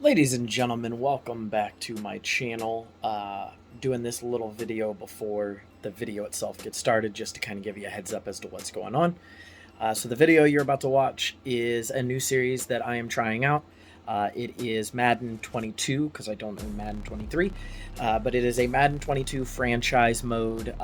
Ladies and gentlemen, welcome back to my channel. Doing this little video before the video itself gets started, just to kind of give you a heads up as to what's going on. So the video you're about to watch is a new series that I am trying out. It is Madden 22, because I don't know Madden 23, but it is a Madden 22 franchise mode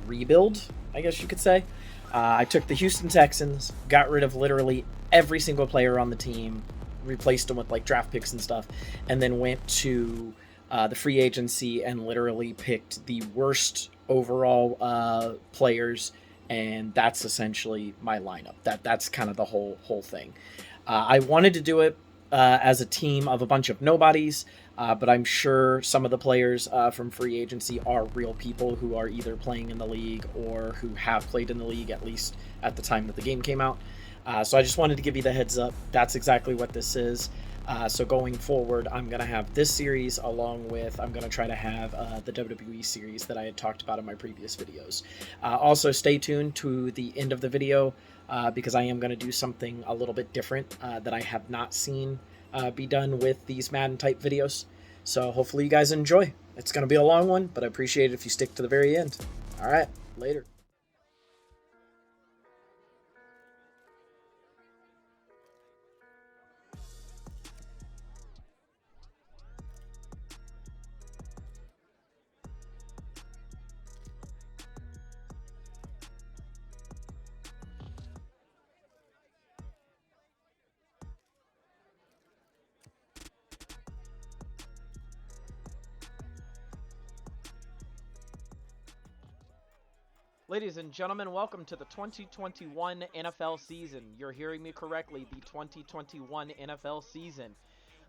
rebuild, I guess you could say. I took the Houston Texans, got rid of literally every single player on the team, replaced them with like draft picks and stuff, and then went to the free agency and literally picked the worst overall players, and that's essentially my lineup. That's kind of the whole thing. I wanted to do it as a team of a bunch of nobodies, but I'm sure some of the players from free agency are real people who are either playing in the league or who have played in the league, at least at the time that the game came out. So I just wanted to give you the heads up. That's exactly what this is. So going forward, I'm going to have this series along with, I'm going to try to have the WWE series that I had talked about in my previous videos. Also, stay tuned to the end of the video because I am going to do something a little bit different that I have not seen be done with these Madden type videos. So hopefully you guys enjoy. It's going to be a long one, but I appreciate it if you stick to the very end. All right, later. Ladies and gentlemen, welcome to the 2021 NFL season. You're hearing me correctly, the 2021 NFL season.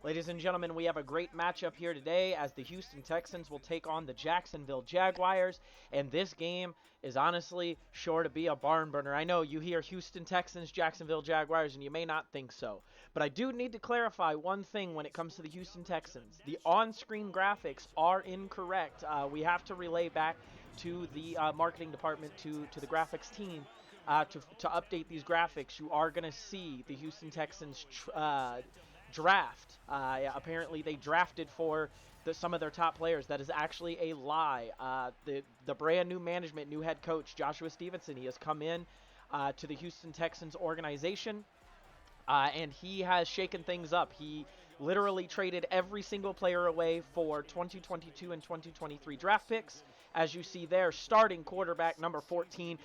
Ladies and gentlemen, we have a great matchup here today as the Houston Texans will take on the Jacksonville Jaguars, and this game is honestly sure to be a barn burner. I know you hear Houston Texans, Jacksonville Jaguars, and you may not think so, but I do need to clarify one thing when it comes to the Houston Texans. The on-screen graphics are incorrect. We have to relay back to the marketing department, to the graphics team, to update these graphics. You are going to see the Houston Texans draft. Apparently, they drafted for some of their top players. That is actually a lie. The brand new management, new head coach Joshua Stevenson, he has come in to the Houston Texans organization, and he has shaken things up. He literally traded every single player away for 2022 and 2023 draft picks. As you see there, starting quarterback number 14,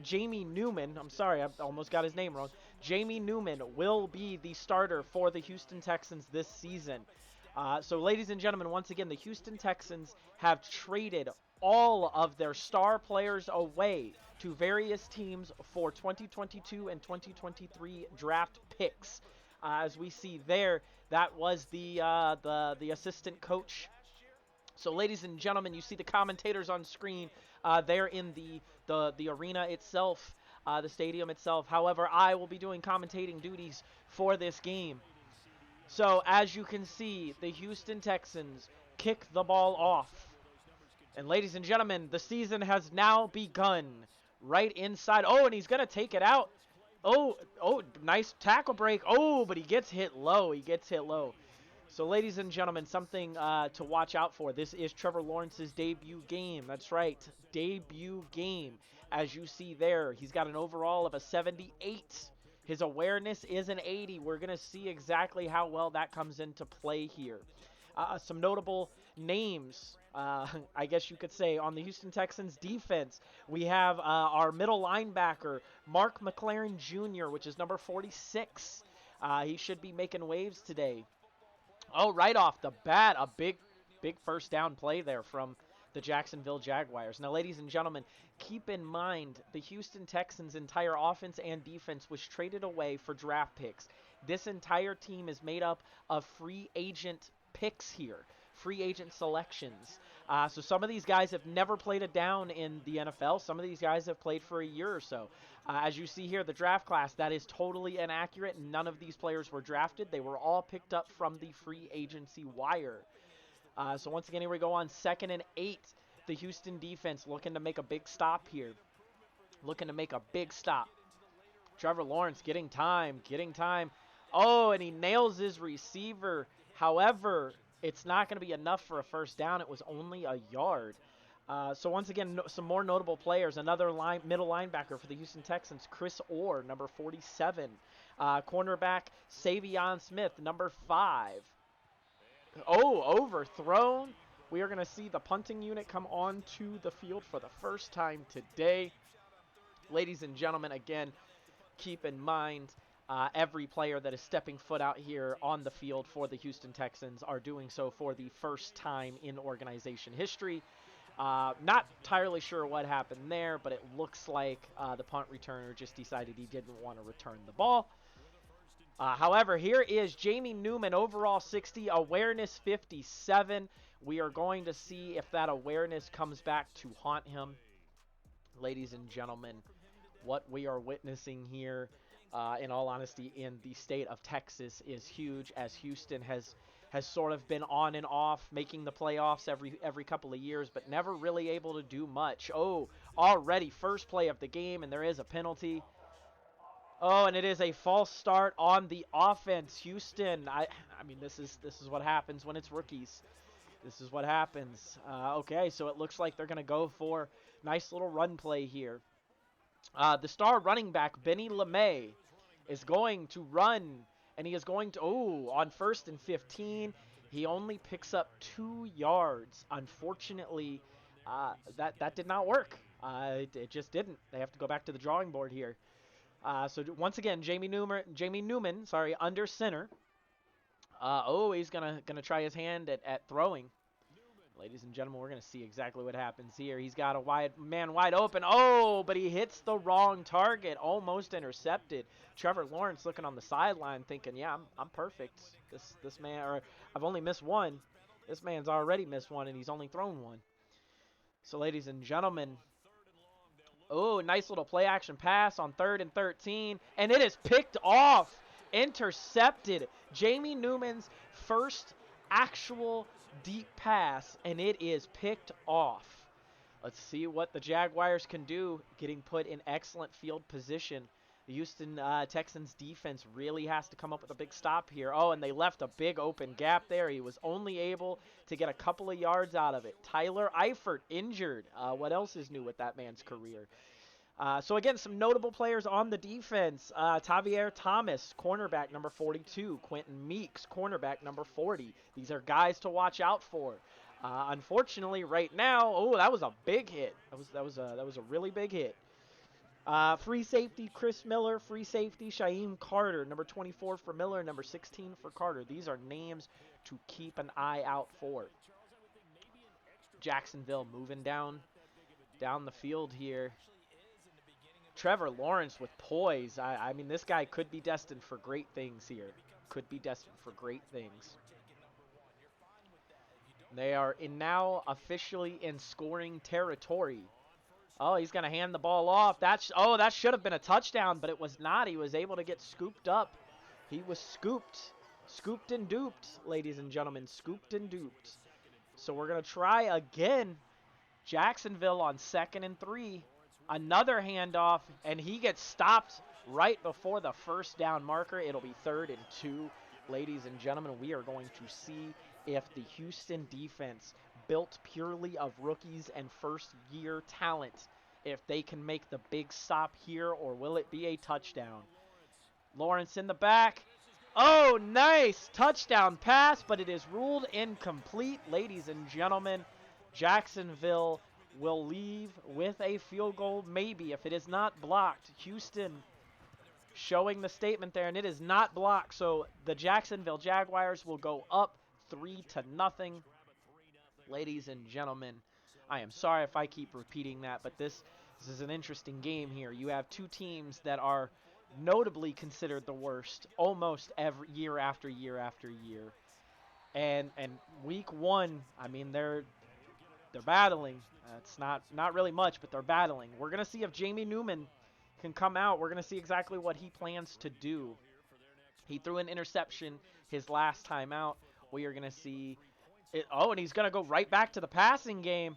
Jamie Newman. I'm sorry, I almost got his name wrong. Jamie Newman will be the starter for the Houston Texans this season. So, ladies and gentlemen, once again, the Houston Texans have traded all of their star players away to various teams for 2022 and 2023 draft picks. As we see there, that was the assistant coach. So, ladies and gentlemen, you see the commentators on screen. They're in the arena itself, the stadium itself. However, I will be doing commentating duties for this game. So, as you can see, the Houston Texans kick the ball off. And ladies and gentlemen, the season has now begun. Right inside. Oh, and he's going to take it out. Oh, nice tackle break. Oh, but he gets hit low. He gets hit low. So, ladies and gentlemen, something to watch out for. This is Trevor Lawrence's debut game. That's right, debut game. As you see there, he's got an overall of a 78. His awareness is an 80. We're going to see exactly how well that comes into play here. Some notable names, I guess you could say, on the Houston Texans defense. We have our middle linebacker, Mark McLaren Jr., which is number 46. He should be making waves today. Oh, right off the bat, a big first down play there from the Jacksonville Jaguars. Now, ladies and gentlemen, keep in mind the Houston Texans' entire offense and defense was traded away for draft picks. This entire team is made up of free agent picks here, free agent selections. So some of these guys have never played a down in the NFL. Some of these guys have played for a year or so. As you see here, the draft class, that is totally inaccurate. None of these players were drafted. They were all picked up from the free agency wire. So once again, here we go on 2nd and 8. The Houston defense looking to make a big stop here. Looking to make a big stop. Trevor Lawrence getting time. Oh, and he nails his receiver. However, it's not going to be enough for a first down. It was only a yard. So once again, some more notable players. Another middle linebacker for the Houston Texans, Chris Orr, number 47. Cornerback, Savion Smith, number 5. Oh, overthrown. We are going to see the punting unit come onto the field for the first time today. Ladies and gentlemen, again, keep in mind every player that is stepping foot out here on the field for the Houston Texans are doing so for the first time in organization history. Not entirely sure what happened there, but it looks like the punt returner just decided he didn't want to return the ball. However, here is Jamie Newman, overall 60, awareness 57. We are going to see if that awareness comes back to haunt him. Ladies and gentlemen, what we are witnessing here, in all honesty, in the state of Texas is huge, as Houston has sort of been on and off, making the playoffs every couple of years, but never really able to do much. Oh, already first play of the game, and there is a penalty. Oh, and it is a false start on the offense. Houston, I mean, this is what happens when it's rookies. This is what happens. Okay, so it looks like they're going to go for nice little run play here. The star running back, Benny LeMay, is going to run, and he is going to, on 1st and 15, he only picks up 2 yards. Unfortunately, that did not work. It just didn't. They have to go back to the drawing board here. So once again, Jamie Newman, under center. He's gonna try his hand at throwing. Ladies and gentlemen, we're gonna see exactly what happens here. He's got a man wide open. Oh, but he hits the wrong target, almost intercepted. Trevor Lawrence looking on the sideline, thinking, "Yeah, I'm perfect. This man, or I've only missed one. This man's already missed one, and he's only thrown one." So, ladies and gentlemen. Oh, nice little play action pass on 3rd and 13. And it is picked off. Intercepted. Jamie Newman's first actual deep pass. And it is picked off. Let's see what the Jaguars can do. Getting put in excellent field position. The Houston Texans defense really has to come up with a big stop here. Oh, and they left a big open gap there. He was only able to get a couple of yards out of it. Tyler Eifert injured. What else is new with that man's career? So again, some notable players on the defense. Tavier Thomas, cornerback number 42. Quentin Meeks, cornerback number 40. These are guys to watch out for. Unfortunately, right now, that was a big hit. That was a really big hit. Free safety, Chris Miller. Free safety, Shaheem Carter. Number 24 for Miller, number 16 for Carter. These are names to keep an eye out for. Jacksonville moving down the field here. Trevor Lawrence with poise. I mean, this guy could be destined for great things here. Could be destined for great things. They are now officially in scoring territory. Oh, he's going to hand the ball off. That should have been a touchdown, but it was not. He was able to get scooped up. He was scooped. Scooped and duped, ladies and gentlemen. Scooped and duped. So we're going to try again. Jacksonville on 2nd and 3. Another handoff, and he gets stopped right before the first down marker. It'll be 3rd and 2. Ladies and gentlemen, we are going to see if the Houston defense, built purely of rookies and first-year talent, if they can make the big stop here, or will it be a touchdown? Lawrence in the back. Oh, nice touchdown pass, but it is ruled incomplete. Ladies and gentlemen, Jacksonville will leave with a field goal, maybe, if it is not blocked. Houston showing the statement there, and it is not blocked. So the Jacksonville Jaguars will go up 3-0. Ladies and gentlemen, I am sorry if I keep repeating that, but this is an interesting game here. You have two teams that are notably considered the worst almost every year after year after year. And week 1, I mean, they're battling. It's not really much, but they're battling. We're going to see if Jamie Newman can come out. We're going to see exactly what he plans to do. He threw an interception his last time out. We are going to see it. Oh, and he's going to go right back to the passing game.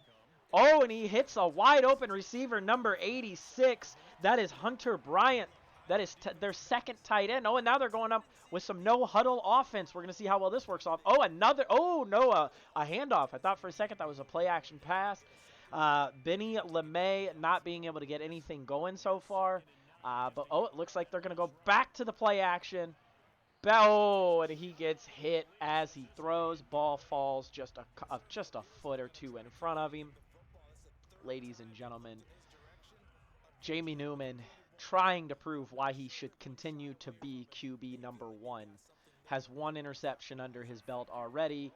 Oh, and he hits a wide open receiver, number 86. That is Hunter Bryant. That is their second tight end. Oh, and now they're going up with some no-huddle offense. We're going to see how well this works off. Oh, a handoff. I thought for a second that was a play-action pass. Benny LeMay not being able to get anything going so far. But it looks like they're going to go back to the play-action. Oh, and he gets hit as he throws. Ball falls just a foot or two in front of him. Ladies and gentlemen, Jamie Newman, trying to prove why he should continue to be QB number 1, has 1 interception under his belt already.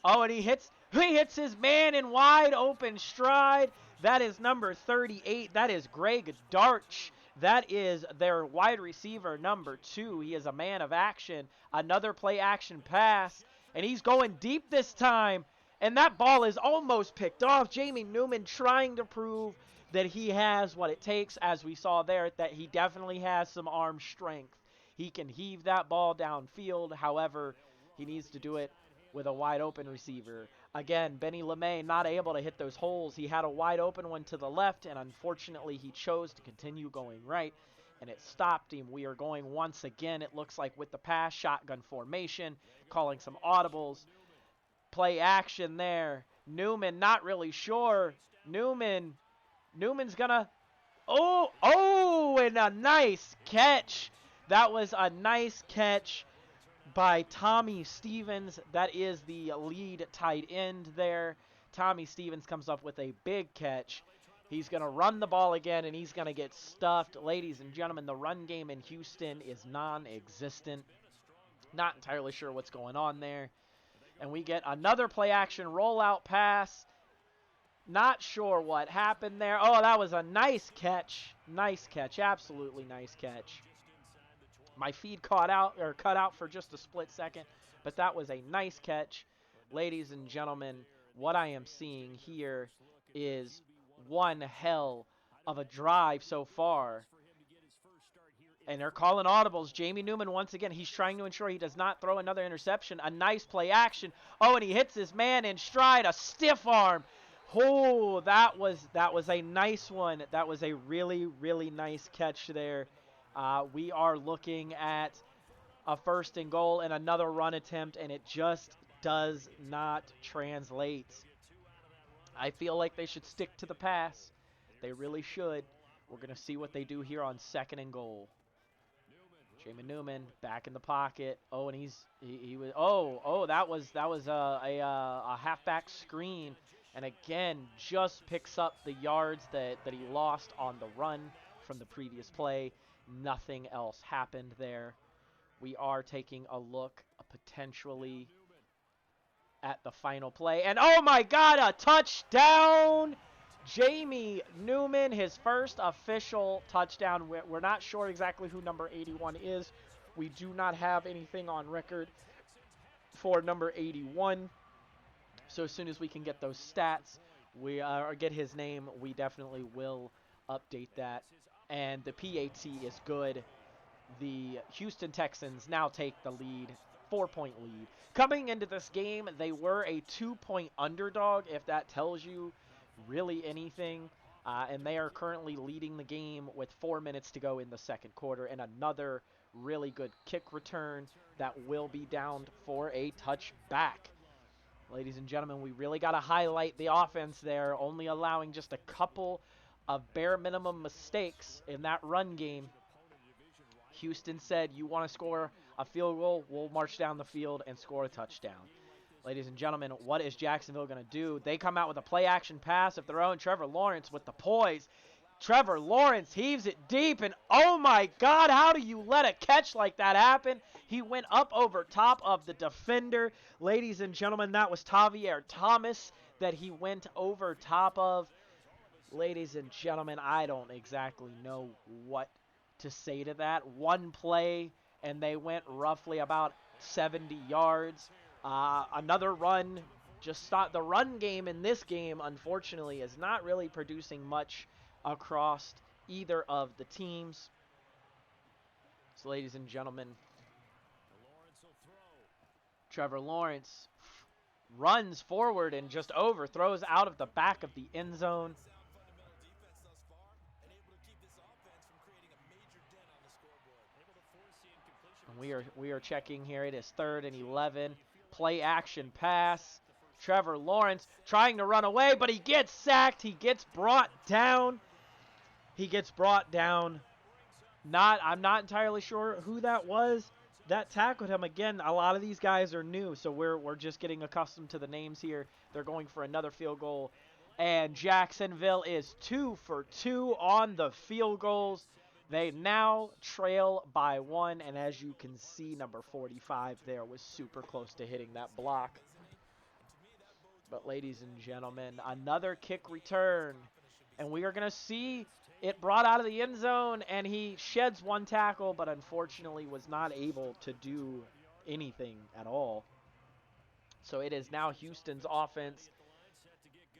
Oh, and he hits his man in wide open stride. That is number 38. That is Greg Darch. That is their wide receiver number 2. He is a man of action. Another play action pass, and he's going deep this time. And that ball is almost picked off. Jamie Newman trying to prove that he has what it takes, as we saw there, that he definitely has some arm strength. He can heave that ball downfield. However, he needs to do it with a wide open receiver. Again, Benny LeMay not able to hit those holes. He had a wide open one to the left, and unfortunately he chose to continue going right, and it stopped him. We are going once again, it looks like, with the pass shotgun formation, calling some audibles. Play action there. Newman not really sure. Newman's gonna... and a nice catch. That was a nice catch by Tommy Stevens. That is the lead tight end there. Tommy Stevens comes up with a big catch. He's going to run the ball again, and he's going to get stuffed. Ladies and gentlemen, the run game in Houston is non-existent. Not entirely sure what's going on there. And we get another play-action rollout pass. Not sure what happened there. Oh, that was a nice catch. Nice catch. Absolutely nice catch. My feed cut out for just a split second, but that was a nice catch. Ladies and gentlemen, what I am seeing here is one hell of a drive so far. And they're calling audibles. Jamie Newman, once again, he's trying to ensure he does not throw another interception. A nice play action. Oh, and he hits his man in stride. A stiff arm. Oh, that was a nice one. That was a really, really nice catch there. We are looking at a 1st and goal and another run attempt, and it just does not translate. I feel like they should stick to the pass. They really should. We're going to see what they do here on 2nd and goal. Jamie Newman back in the pocket. Oh, and he was that was a halfback screen, and again just picks up the yards that he lost on the run from the previous play. Nothing else happened there. We are taking a look potentially at the final play. And oh my God, a touchdown! Jamie Newman, his first official touchdown. We're not sure exactly who number 81 is. We do not have anything on record for number 81. So as soon as we can get those stats, or get his name, we definitely will update that. And the PAT is good. The Houston Texans now take the lead, 4-point lead. Coming into this game, they were a 2-point underdog, if that tells you really anything. And they are currently leading the game with 4 minutes to go in the 2nd quarter. And another really good kick return that will be downed for a touchback. Ladies and gentlemen, we really got to highlight the offense there, only allowing just a couple of bare minimum mistakes in that run game. Houston said, you want to score a field goal, we'll march down the field and score a touchdown. Ladies and gentlemen, what is Jacksonville going to do? They come out with a play-action pass of their own. Trevor Lawrence with the poise. Trevor Lawrence heaves it deep, and oh my God, how do you let a catch like that happen? He went up over top of the defender. Ladies and gentlemen, that was Tavier Thomas that he went over top of. Ladies and gentlemen, I don't exactly know what to say to that. One play, and they went roughly about 70 yards. Another run. Just thought the run game in this game, unfortunately, is not really producing much across either of the teams. So, ladies and gentlemen, Trevor Lawrence runs forward and just overthrows out of the back of the end zone. We are checking here. It is 3rd and 11. Play action pass. Trevor Lawrence trying to run away, but he gets sacked. He gets brought down. I'm not entirely sure who that was that tackled him. Again, a lot of these guys are new, so we're just getting accustomed to the names here. They're going for another field goal. And Jacksonville is 2 for 2 on the field goals. They now trail by 1, and as you can see, number 45 there was super close to hitting that block. But ladies and gentlemen, another kick return, and we are going to see it brought out of the end zone, and he sheds 1 tackle, but unfortunately was not able to do anything at all. So it is now Houston's offense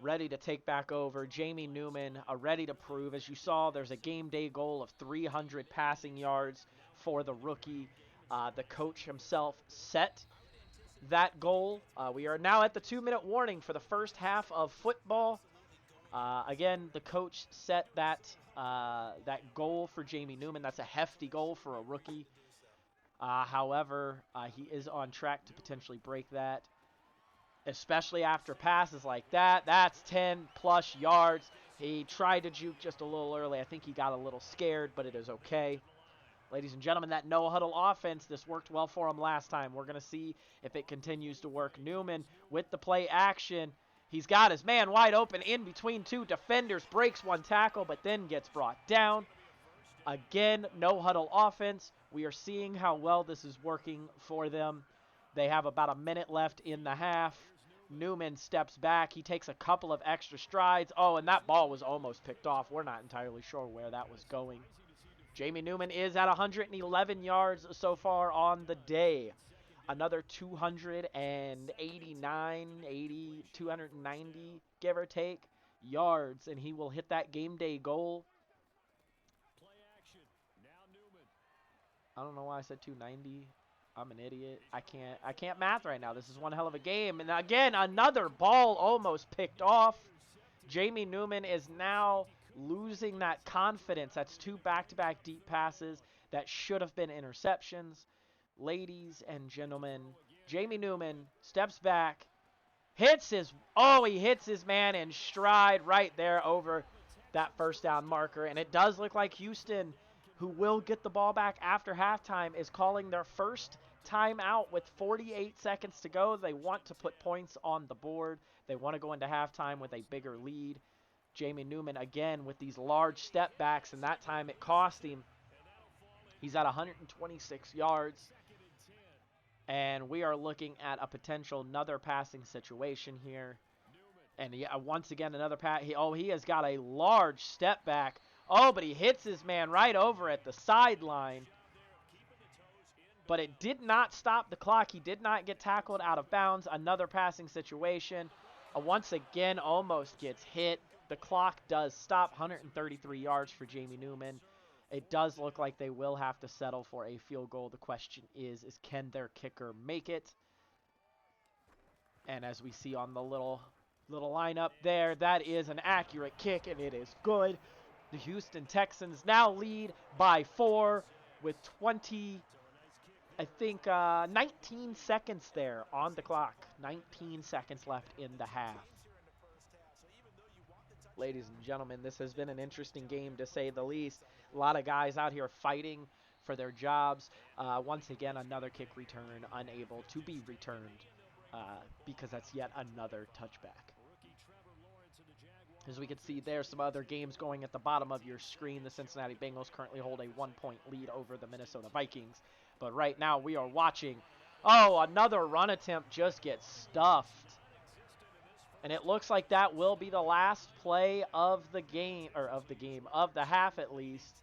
ready to take back over. Jamie Newman ready to prove. As you saw, there's a game day goal of 300 passing yards for the rookie. The coach himself set that goal. We are now at the 2-minute warning for the first half of football. Again, the coach set that goal for Jamie Newman. That's a hefty goal for a rookie. However, he is on track to potentially break that, especially after passes like that. That's 10-plus yards. He tried to juke just a little early. I think he got a little scared, but it is okay. Ladies and gentlemen, that no-huddle offense, this worked well for him last time. We're going to see if it continues to work. Newman with the play action. He's got his man wide open in between 2 defenders, breaks 1 tackle, but then gets brought down. Again, no-huddle offense. We are seeing how well this is working for them. They have about a minute left in the half. Newman steps back. He takes a couple of extra strides. Oh, and that ball was almost picked off. We're not entirely sure where that was going. Jamie Newman is at 111 yards so far on the day. Another 290, give or take, yards, and he will hit that game day goal. I don't know why I said 290. I'm an idiot. I can't math right now. This is one hell of a game. And again, another ball almost picked off. Jamie Newman is now losing that confidence. That's 2 back-to-back deep passes that should have been interceptions. Ladies and gentlemen, Jamie Newman steps back, he hits his man in stride right there over that first down marker. And it does look like Houston, who will get the ball back after halftime, is calling their first timeout with 48 seconds to go. They want to put points on the board. They want to go into halftime with a bigger lead. Jamie Newman, again, with these large step backs, and that time it cost him. He's at 126 yards. And we are looking at a potential another passing situation here. And once again, another pass. He has got a large step back. Oh, but he hits his man right over at the sideline. But it did not stop the clock. He did not get tackled out of bounds. Another passing situation. Once again, almost gets hit. The clock does stop. 133 yards for Jamie Newman. It does look like they will have to settle for a field goal. The question is can their kicker make it? And as we see on the little lineup there, that is an accurate kick, and it is good. The Houston Texans now lead by 4 with 19 seconds there on the clock. 19 seconds left in the half. Ladies and gentlemen, this has been an interesting game to say the least. A lot of guys out here fighting for their jobs. Once again, another kick return unable to be returned because that's yet another touchback. As we can see, there's some other games going at the bottom of your screen. The Cincinnati Bengals currently hold a 1-point lead over the Minnesota Vikings. But right now we are watching. Oh, another run attempt just gets stuffed. And it looks like that will be the last play of the game, of the half at least.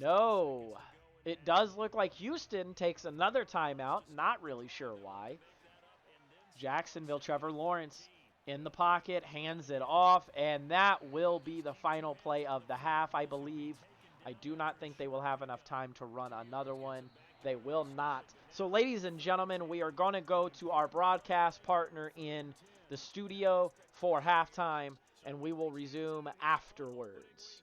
No. It does look like Houston takes another timeout. Not really sure why. Jacksonville, Trevor Lawrence in the pocket, hands it off, and that will be the final play of the half, I believe. I do not think they will have enough time to run another one. They will not. So, ladies and gentlemen, we are going to go to our broadcast partner in the studio for halftime, and we will resume afterwards.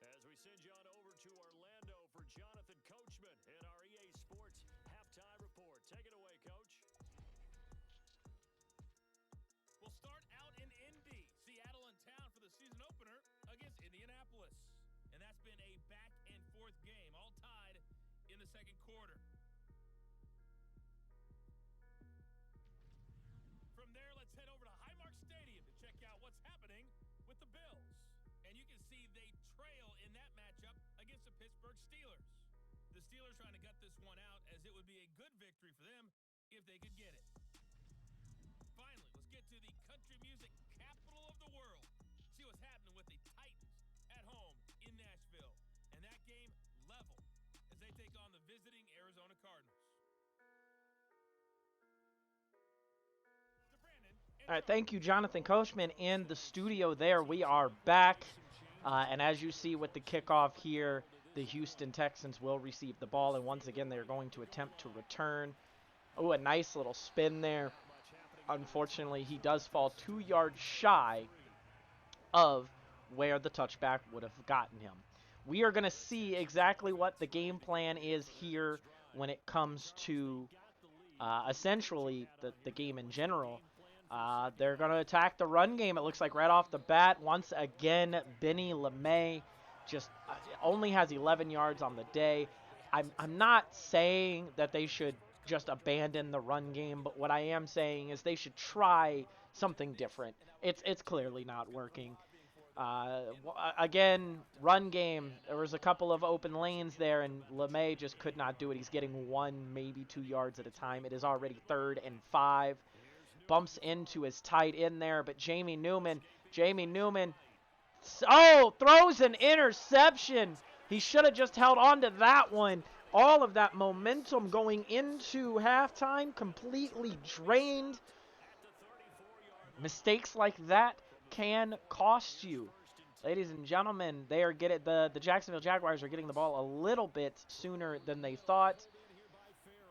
As we send you on over to Orlando for Jonathan Coachman. second quarter. From there, let's head over to Highmark Stadium to check out what's happening with the Bills. And you can see they trail in that matchup against the Pittsburgh Steelers. The Steelers trying to gut this one out, as it would be a good victory for them if they could get it. Finally, let's get to the country music capital of the world. See what's happening with the Titans at home in Nashville. And that game level as they take on the visiting Arizona Cardinals. All right, thank you, Jonathan Kochman, in the studio there. We are back. And as you see with the kickoff here, the Houston Texans will receive the ball. And once again, they're going to attempt to return. Oh, a nice little spin there. Unfortunately, he does fall 2 yards shy of where the touchback would have gotten him. We are going to see exactly what the game plan is here when it comes to essentially the game in general. They're going to attack the run game, it looks like, right off the bat. Once again, Benny LeMay just only has 11 yards on the day. I'm not saying that they should just abandon the run game, but what I am saying is they should try something different. It's clearly not working. Again, run game, there was a couple of open lanes there, and LeMay just could not do it. He's getting 1, maybe 2 yards at a time. It is already 3rd and 5. Bumps into his tight end there, but Jamie Newman, throws an interception. He should have just held on to that one. All of that momentum going into halftime completely drained. Mistakes like that can cost you. Ladies and gentlemen, they are getting the Jacksonville Jaguars are getting the ball a little bit sooner than they thought.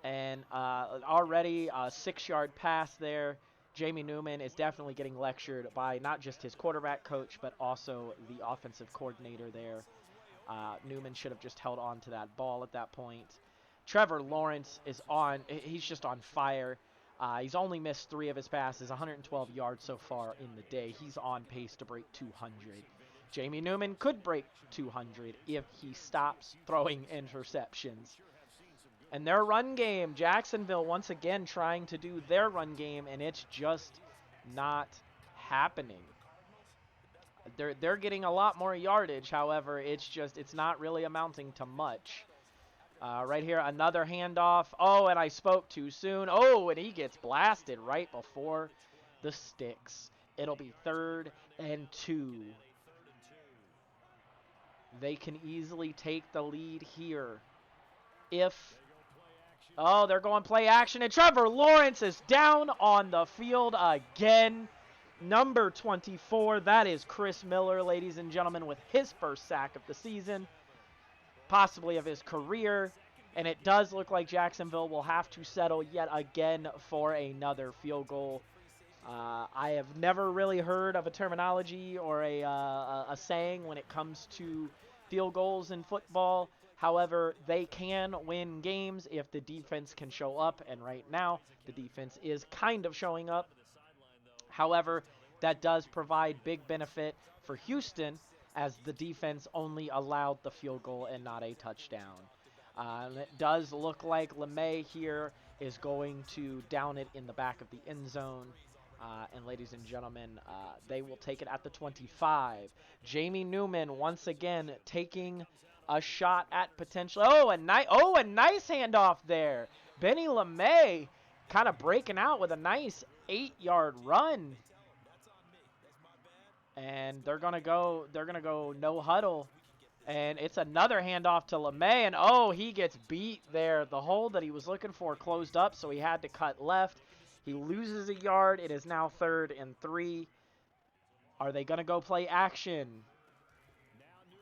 And already a 6-yard pass there. Jamie Newman is definitely getting lectured by not just his quarterback coach, but also the offensive coordinator there. Newman should have just held on to that ball at that point. Trevor Lawrence is he's just on fire. He's only missed 3 of his passes, 112 yards so far in the day. He's on pace to break 200. Jamie Newman could break 200 if he stops throwing interceptions. And their run game, Jacksonville once again trying to do their run game, and it's just not happening. They're getting a lot more yardage, however, it's not really amounting to much. Right here, another handoff. Oh, and I spoke too soon. Oh, and he gets blasted right before the sticks. It'll be 3rd and 2. They can easily take the lead here if... Oh, they're going play action, and Trevor Lawrence is down on the field again. Number 24, that is Chris Miller, ladies and gentlemen, with his first sack of the season, possibly of his career. And it does look like Jacksonville will have to settle yet again for another field goal. I have never really heard of a terminology or a saying when it comes to field goals in football. However, they can win games if the defense can show up, and right now the defense is kind of showing up. However, that does provide big benefit for Houston, as the defense only allowed the field goal and not a touchdown. It does look like LeMay here is going to down it in the back of the end zone. And ladies and gentlemen, they will take it at the 25. Jamie Newman once again taking a shot at potential. Oh, a nice handoff there. Benny LeMay kind of breaking out with a nice 8-yard run. And they're gonna go no huddle. And it's another handoff to LeMay, and oh, he gets beat there. The hole that he was looking for closed up, so he had to cut left. He loses a yard. It is now 3rd and 3. Are they going to go play action?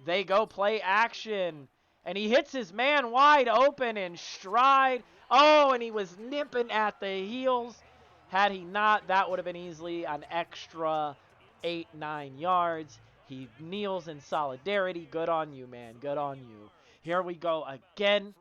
They go play action. And he hits his man wide open in stride. Oh, and he was nipping at the heels. Had he not, that would have been easily an extra 8-9 yards. He kneels in solidarity. Good on you, man. Good on you. Here we go again.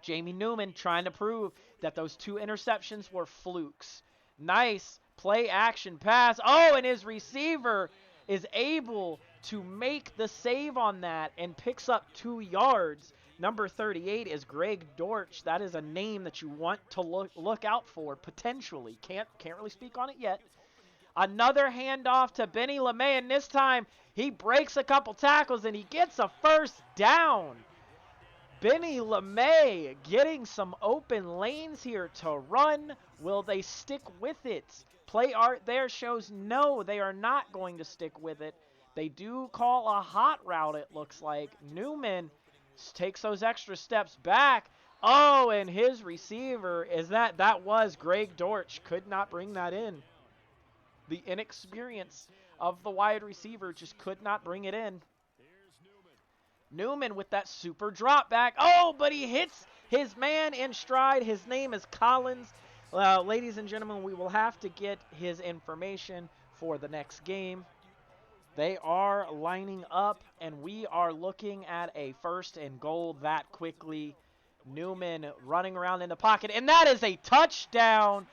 Jamie Newman trying to prove that those 2 interceptions were flukes. Nice play action pass. Oh, and his receiver is able to make the save on that and picks up 2 yards. Number 38 is Greg Dortch. That is a name that you want to look out for, potentially. Can't really speak on it yet. Another handoff to Benny LeMay, and this time he breaks a couple tackles and he gets a first down. Benny LeMay getting some open lanes here to run. Will they stick with it? Play art there shows no, they are not going to stick with it. They do call a hot route, it looks like. Newman takes those extra steps back. Oh, and his receiver is that was Greg Dortch. Could not bring that in. The inexperience of the wide receiver just could not bring it in. Newman with that super drop back. Oh, but he hits his man in stride. His name is Collins. Ladies and gentlemen, we will have to get his information for the next game. They are lining up, and we are looking at a 1st and goal that quickly. Newman running around in the pocket, and that is a touchdown.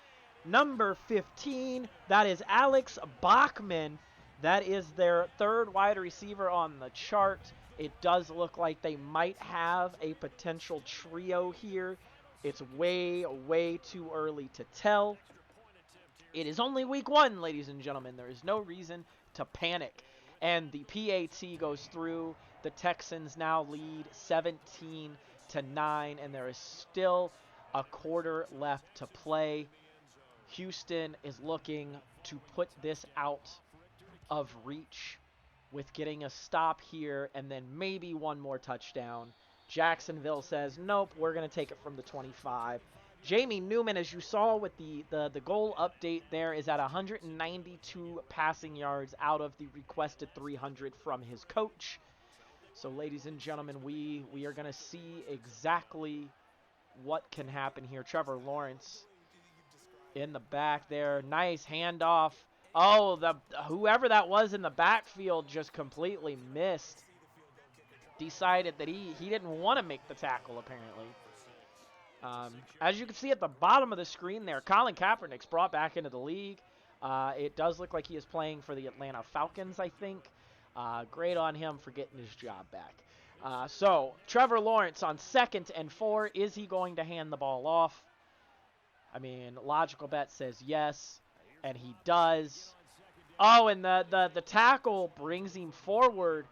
Number 15, that is Alex Bachman. That is their 3rd wide receiver on the chart. It does look like they might have a potential trio here. It's way, way too early to tell. It is only week 1, ladies and gentlemen. There is no reason to panic. And the PAT goes through. The Texans now lead 17-9, and there is still a quarter left to play. Houston is looking to put this out of reach with getting a stop here and then maybe one more touchdown. Jacksonville says, nope, we're going to take it from the 25. Jamie Newman, as you saw with the goal update there, is at 192 passing yards out of the requested 300 from his coach. So, ladies and gentlemen, we are going to see exactly what can happen here. Trevor Lawrence in the back there. Nice handoff. Oh, whoever that was in the backfield just completely missed. Decided that he didn't want to make the tackle, apparently. As you can see at the bottom of the screen there, Colin Kaepernick's brought back into the league. It does look like he is playing for the Atlanta Falcons, I think. Great on him for getting his job back. So, Trevor Lawrence on 2nd and 4. Is he going to hand the ball off? I mean, logical bet says yes, and he does. Oh, and the tackle brings him forward.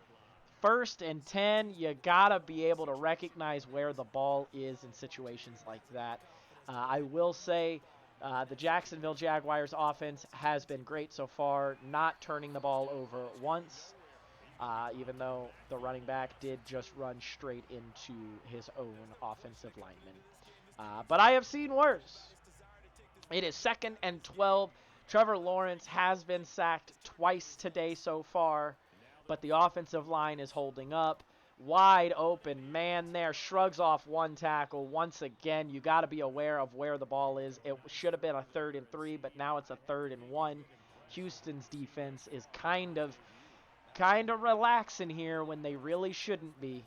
1st and 10, you got to be able to recognize where the ball is in situations like that. I will say the Jacksonville Jaguars offense has been great so far, not turning the ball over once, even though the running back did just run straight into his own offensive lineman. But I have seen worse. It is 2nd and 12. Trevor Lawrence has been sacked twice today so far, but the offensive line is holding up. Wide open man there, shrugs off one tackle. Once again, you got to be aware of where the ball is. It should have been a 3rd and 3, but now it's a 3rd and 1. Houston's defense is kind of relaxing here when they really shouldn't be.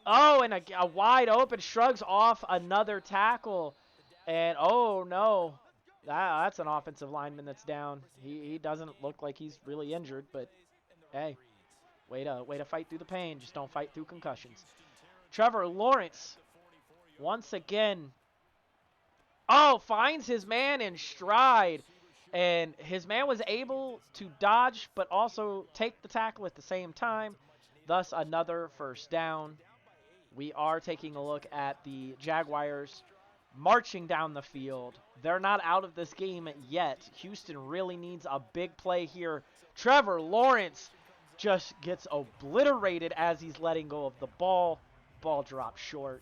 Oh, and a wide open, shrugs off another tackle. And, oh, no, that's an offensive lineman that's down. He doesn't look like he's really injured, but, hey, way to fight through the pain. Just don't fight through concussions. Trevor Lawrence, once again, finds his man in stride. And his man was able to dodge, but also take the tackle at the same time. Thus, another 1st down. We are taking a look at the Jaguars marching down the field. They're not out of this game yet. Houston really needs a big play here. Trevor Lawrence just gets obliterated as he's letting go of the ball. Ball drops short.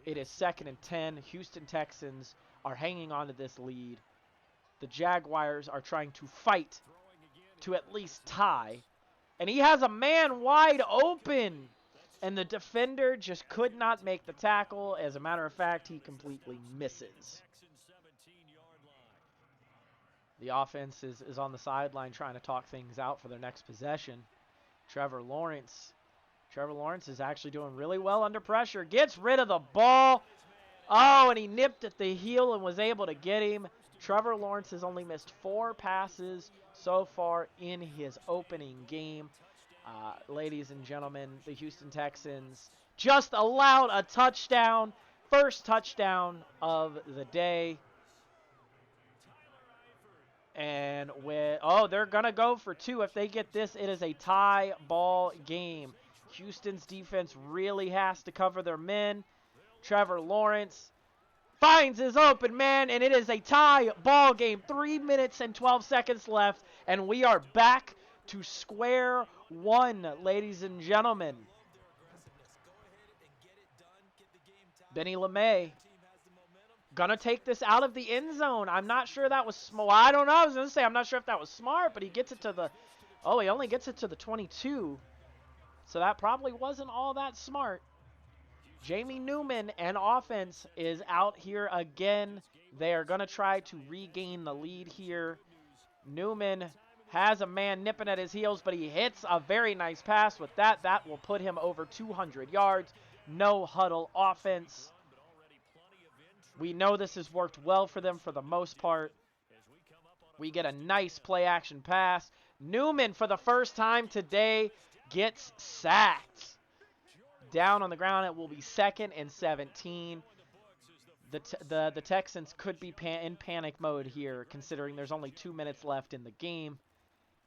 It is 2nd and 10. Houston Texans are hanging on to this lead. The Jaguars are trying to fight to at least tie. And he has a man wide open. And the defender just could not make the tackle. As a matter of fact, he completely misses. The offense is on the sideline trying to talk things out for their next possession. Trevor Lawrence is actually doing really well under pressure. Gets rid of the ball. Oh, and he nipped at the heel and was able to get him. Trevor Lawrence has only missed 4 passes so far in his opening game. Ladies and gentlemen, the Houston Texans just allowed a touchdown. First touchdown of the day. And they're going to go for 2. If they get this, it is a tie ball game. Houston's defense really has to cover their men. Trevor Lawrence finds his open man, and it is a tie ball game. 3 minutes and 12 seconds left, and we are back to square one, ladies and gentlemen. Benny LeMay gonna take this out of the end zone. I'm not sure that was smart. I don't know. I was gonna say I'm not sure if that was smart, but he gets it to the. Oh, he only gets it to the 22. So that probably wasn't all that smart. Jamie Newman and offense is out here again. They are gonna try to regain the lead here. Newman has a man nipping at his heels, but he hits a very nice pass with that. That will put him over 200 yards. No huddle offense. We know this has worked well for them for the most part. We get a nice play action pass. Newman, for the first time today, gets sacked. Down on the ground, it will be 2nd and 17. The Texans could be in panic mode here, considering there's only 2 minutes left in the game.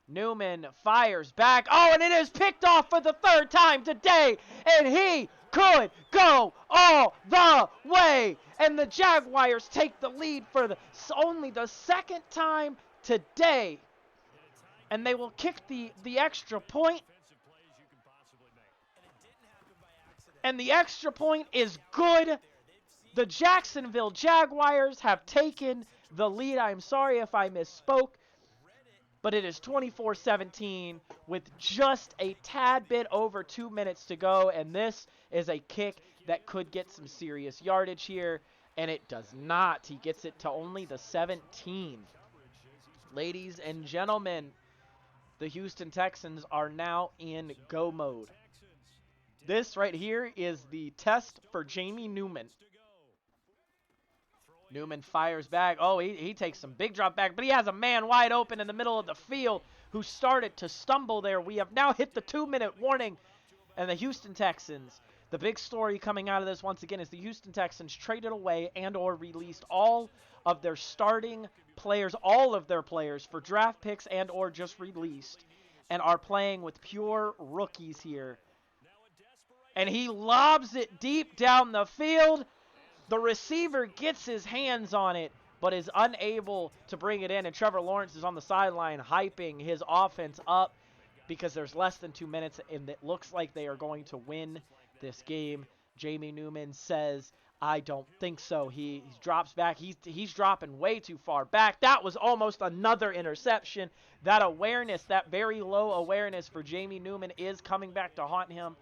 Newman fires back. Oh, and it is picked off for the 3rd time today. And he could go all the way. And the Jaguars take the lead for only the 2nd time today. And they will kick the extra point. And the extra point is good. The Jacksonville Jaguars have taken the lead. I'm sorry if I misspoke, but it is 24-17 with just a tad bit over 2 minutes to go, and this is a kick that could get some serious yardage here, and it does not. He gets it to only the 17. Ladies and gentlemen, the Houston Texans are now in go mode. This right here is the test for Jamie Newman. Newman fires back. Oh, he takes some big drop back, but he has a man wide open in the middle of the field who started to stumble there. We have now hit the 2-minute warning, and the Houston Texans, the big story coming out of this once again is the Houston Texans traded away and or released all of their starting players, all of their players for draft picks and or just released, and are playing with pure rookies here. And he lobs it deep down the field. The receiver gets his hands on it, but is unable to bring it in. And Trevor Lawrence is on the sideline hyping his offense up because there's less than 2 minutes, and it looks like they are going to win this game. Jamie Newman says, I don't think so. He drops back. He's dropping way too far back. That was almost another interception. That awareness, that very low awareness for Jamie Newman is coming back to haunt him.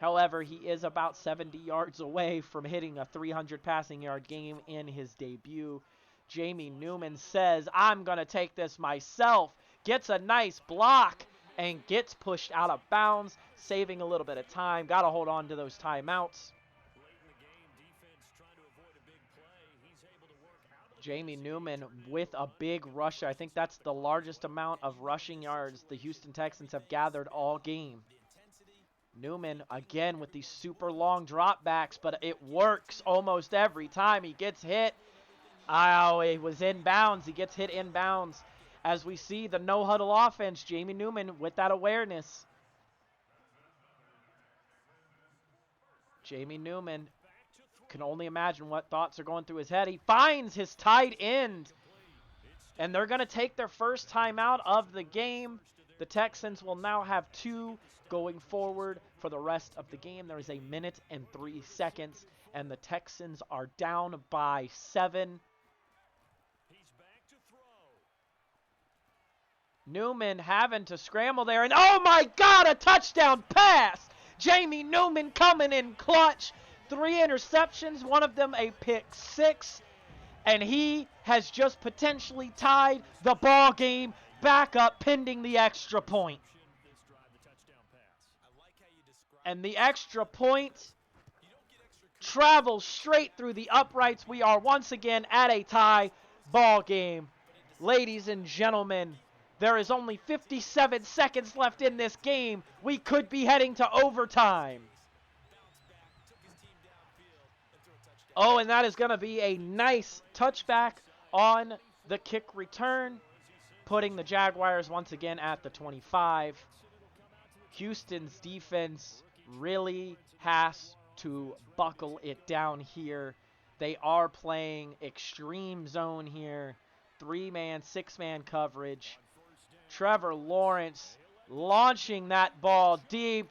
However, he is about 70 yards away from hitting a 300 passing yard game in his debut. Jamie Newman says, I'm going to take this myself. Gets a nice block and gets pushed out of bounds, saving a little bit of time. Got to hold on to those timeouts. Jamie Newman with a big rush. I think that's the largest amount of rushing yards the Houston Texans have gathered all game. Newman, again, with these super long dropbacks, but it works almost every time he gets hit. Oh, he was inbounds. He gets hit inbounds. As we see the no-huddle offense, Jamie Newman with that awareness. Jamie Newman can only imagine what thoughts are going through his head. He finds his tight end, and they're going to take their first timeout of the game. The Texans will now have 2 going forward for the rest of the game. There is 1 minute and 3 seconds, and the Texans are down by 7. Newman having to scramble there, and oh my God, a touchdown pass! Jamie Newman coming in clutch. 3 interceptions, one of them a pick 6, and he has just potentially tied the ball game back up pending the extra point. And the extra point travels straight through the uprights. We are once again at a tie ball game. Ladies and gentlemen, There is only 57 seconds left in this game. We could be heading to overtime. Oh, and that is going to be a nice touchback on the kick return, putting the Jaguars once again at the 25. Houston's defense really has to buckle it down here. They are playing extreme zone here. 3-man, 6-man coverage. Trevor Lawrence launching that ball deep.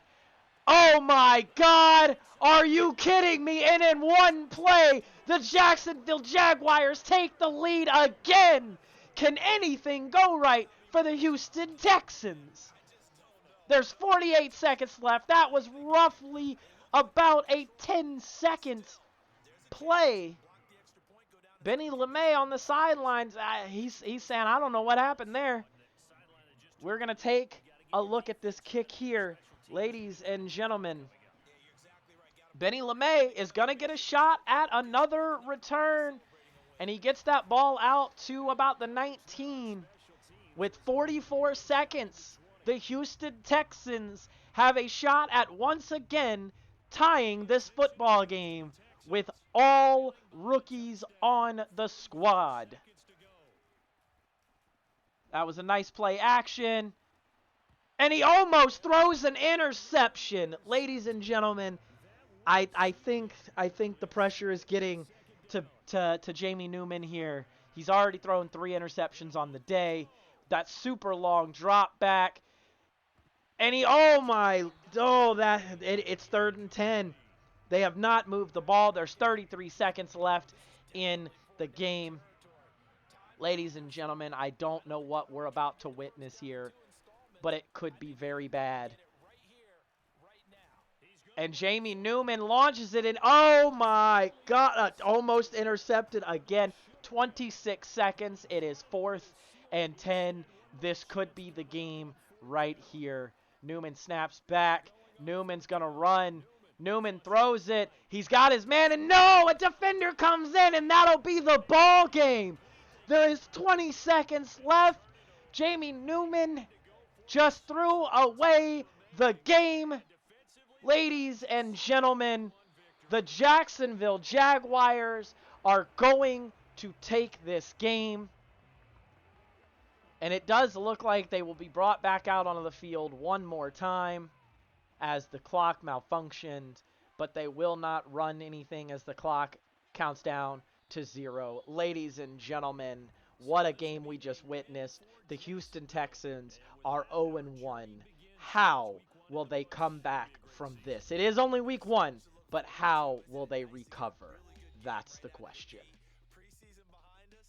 Oh my God! Are you kidding me? And in one play, the Jacksonville Jaguars take the lead again. Can anything go right for the Houston Texans? There's 48 seconds left. That was roughly about a 10-second play. Benny LeMay on the sidelines, he's saying, I don't know what happened there. We're going to take a look at this kick here, ladies and gentlemen. Benny LeMay is going to get a shot at another return, and he gets that ball out to about the 19 with 44 seconds. The Houston Texans have a shot at once again tying this football game with all rookies on the squad. That was a nice play action. And he almost throws an interception. Ladies and gentlemen, I think the pressure is getting to Jamie Newman here. He's already thrown 3 interceptions on the day. That super long drop back. And it's 3rd and 10. They have not moved the ball. There's 33 seconds left in the game. Ladies and gentlemen, I don't know what we're about to witness here, but it could be very bad. And Jamie Newman launches it in. Oh my God, almost intercepted again. 26 seconds. It is 4th and 10. This could be the game right here. Newman snaps back. Newman's going to run. Newman throws it. He's got his man, and no, a defender comes in, and that'll be the ball game. There is 20 seconds left. Jamie Newman just threw away the game. Ladies and gentlemen, the Jacksonville Jaguars are going to take this game. And it does look like they will be brought back out onto the field one more time as the clock malfunctioned, but they will not run anything as the clock counts down to 0. Ladies and gentlemen, what a game we just witnessed. The Houston Texans are 0-1. How will they come back from this? It is only week 1, but how will they recover? That's the question. Preseason behind us,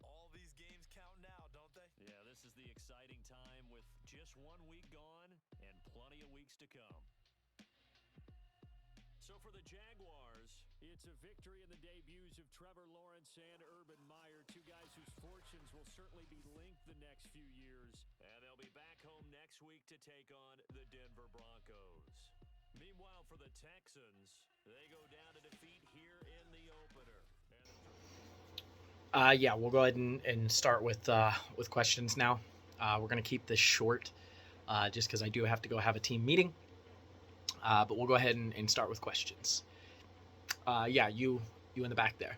all these games count now, don't they? Yeah, this is the exciting time with just 1 week gone and plenty of weeks to come. So for the Jaguars, it's a victory in the debuts of Trevor Lawrence and Urban Meyer, 2 guys whose fortunes will certainly be linked the next few years. And they'll be back home next week to take on the Denver Broncos. Meanwhile, for the Texans, they go down to defeat here in the opener. Yeah, we'll go ahead and start with questions now. We're going to keep this short just because I do have to go have a team meeting. But we'll go ahead and start with questions. Yeah, you in the back there.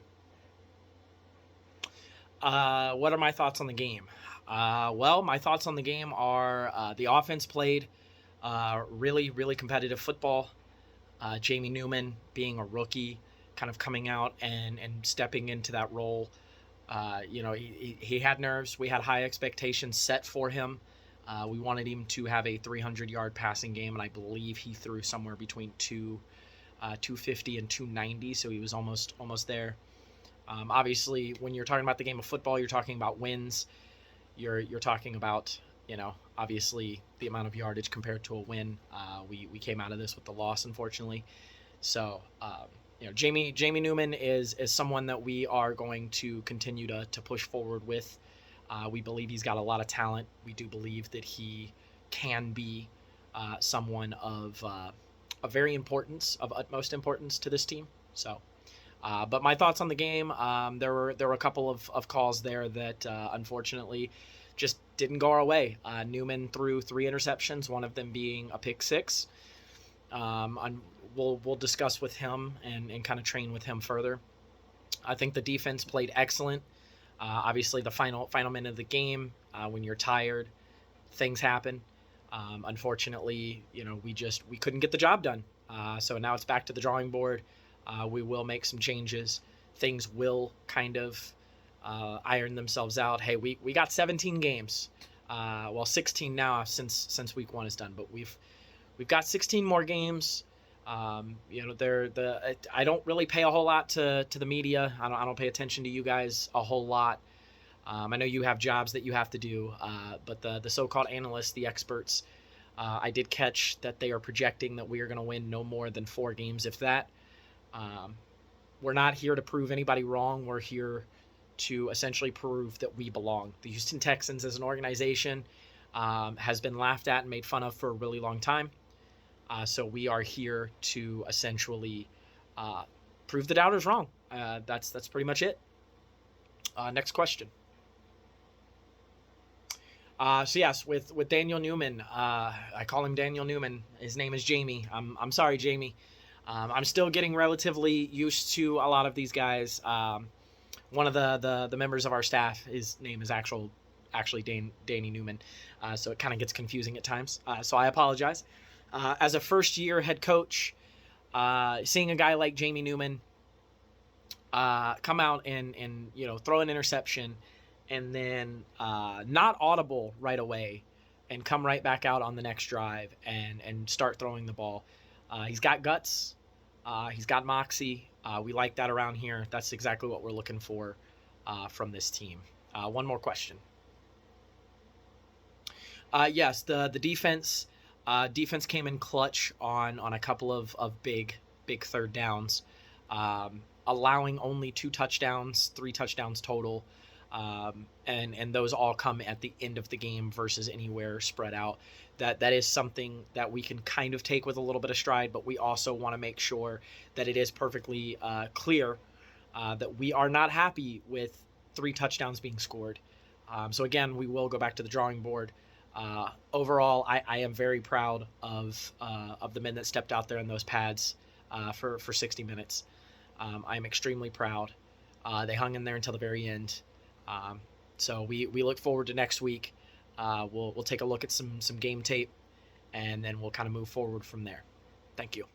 What are my thoughts on the game? Well, my thoughts on the game are the offense played really, really competitive football. Jamie Newman being a rookie, kind of coming out and stepping into that role. He had nerves. We had high expectations set for him. We wanted him to have a 300-yard passing game, and I believe he threw somewhere between 250 and 290, so he was almost there. Obviously, when you're talking about the game of football, you're talking about wins. You're talking about, obviously the amount of yardage compared to a win. We came out of this with the loss, unfortunately. So, Jamie Newman is someone that we are going to continue to push forward with. We believe he's got a lot of talent. We do believe that he can be someone of utmost importance to this team. So, but my thoughts on the game, there were a couple of calls there that unfortunately just didn't go our way. Newman threw 3 interceptions, one of them being a pick 6. We'll discuss with him and kind of train with him further. I think the defense played excellent. Obviously, the final minute of the game, when you're tired, things happen. Unfortunately, we couldn't get the job done. So now it's back to the drawing board. We will make some changes. Things will kind of iron themselves out. Hey, we got 17 games. 16 now since week 1 is done, but we've got 16 more games. I don't really pay a whole lot to the media. I don't pay attention to you guys a whole lot. I know you have jobs that you have to do, but the so-called analysts, the experts, I did catch that they are projecting that we are going to win no more than 4 games, if that. We're not here to prove anybody wrong. We're here to essentially prove that we belong. The Houston Texans as an organization has been laughed at and made fun of for a really long time. So we are here to essentially prove the doubters wrong. That's pretty much it. Next question. So yes, with Daniel Newman, I call him Daniel Newman. His name is Jamie. I'm sorry, Jamie. I'm still getting relatively used to a lot of these guys. One of the members of our staff, his name is actually Danny Newman, so it kind of gets confusing at times. So I apologize. As a first-year head coach, seeing a guy like Jamie Newman come out and throw an interception, and then not audible right away, and come right back out on the next drive and start throwing the ball. He's got guts. He's got moxie. We like that around here. That's exactly what we're looking for from this team. One more question. Yes, the defense came in clutch on a couple of big third downs, allowing only 2 touchdowns, 3 touchdowns total. And those all come at the end of the game versus anywhere spread out. That is something that we can kind of take with a little bit of stride, but we also want to make sure that it is perfectly clear that we are not happy with 3 touchdowns being scored. So again, we will go back to the drawing board. Overall, I am very proud of the men that stepped out there in those pads for 60 minutes. I am extremely proud. They hung in there until the very end. So we look forward to next week. We'll take a look at some game tape, and then we'll kind of move forward from there. Thank you.